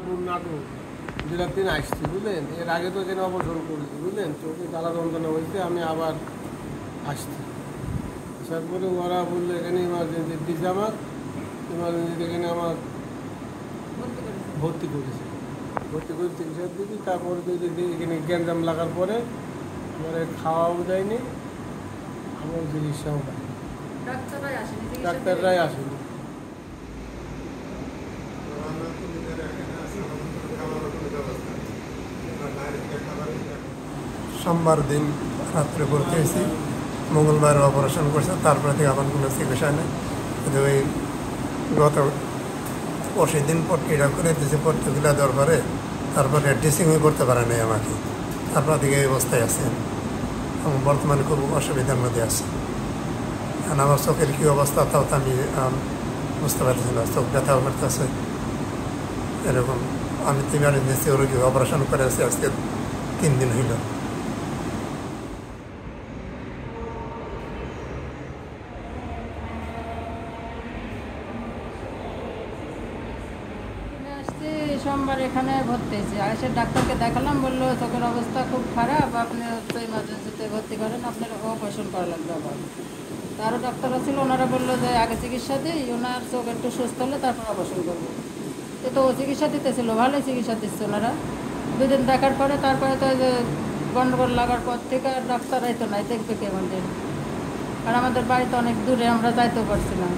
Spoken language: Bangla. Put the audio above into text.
মিরপুর নাটক 2003 আসছি, বুঝলেন। এর আগে তো এখানে অপারেশন করেছি, বুঝলেন। চোখে জ্বালা যন্ত্রণা হয়েছে, আমি আবার আসছি। আসার পরে ওরা বললো এখানে ইমার্জেন্সি দিচ্ছে, আমার ইমার্জেন্সিতে এখানে আমার ভর্তি করেছে। ভর্তি করে চিকিৎসা দিয়েছি। তারপরে তো যদি এখানে গ্যাঞ্জাম লাগার পরে এবারে খাওয়াও দেয়নি, আমার চিকিৎসাও দেয়, ডাক্তাররাই আসেনি। সোমবার দিন রাত্রে ভর্তি হয়েছি, মঙ্গলবার অপারেশন করছে, তারপরে থেকে আমার কোনো চিকিৎসা নেই। কিন্তু ওই গত 20 দিন পট্টিটা করে দিয়েছে, পট্টিগুলা দরবারে, তারপরে ড্রেসিংও করতে পারে নাই আমাকে। তারপর থেকে এই অবস্থায় আছে, এবং বর্তমানে খুব অসুবিধার মধ্যে আছে। এখন আমার চোখের কী অবস্থা তাও তো আমি বুঝতে পারতেছি না। চোখ ব্যথাও করতেছে এরকম। আমি তো ইমার্জেন্সি রোগী, অপারেশন করে আছি আজকে 3 দিন হইল। সোমবার এখানে ভর্তি হয়েছি, এসে ডাক্তারকে দেখালাম, বললো চোখের অবস্থা খুব খারাপ, আপনি হচ্ছে ইমার্জেন্সিতে ভর্তি করেন, আপনার অপারেশন করা লাগবে আবার। আরও ডাক্তাররা ছিল, ওনারা বললো যে আগে চিকিৎসা দিই, ওনার চোখ একটু সুস্থ হলে তারপর অপারেশন করবো। তো ও চিকিৎসা দিতেছিল, ভালোই চিকিৎসা দিচ্ছে ওনারা। 2 দিন দেখার পরে তারপরে তো যে গন্ডগোল লাগার পর থেকে আর ডাক্তাররাই তো নাই, দেখবে কে আমাদের। আর আমাদের বাড়ি তো অনেক দূরে, আমরা যাইতেও পারছি না।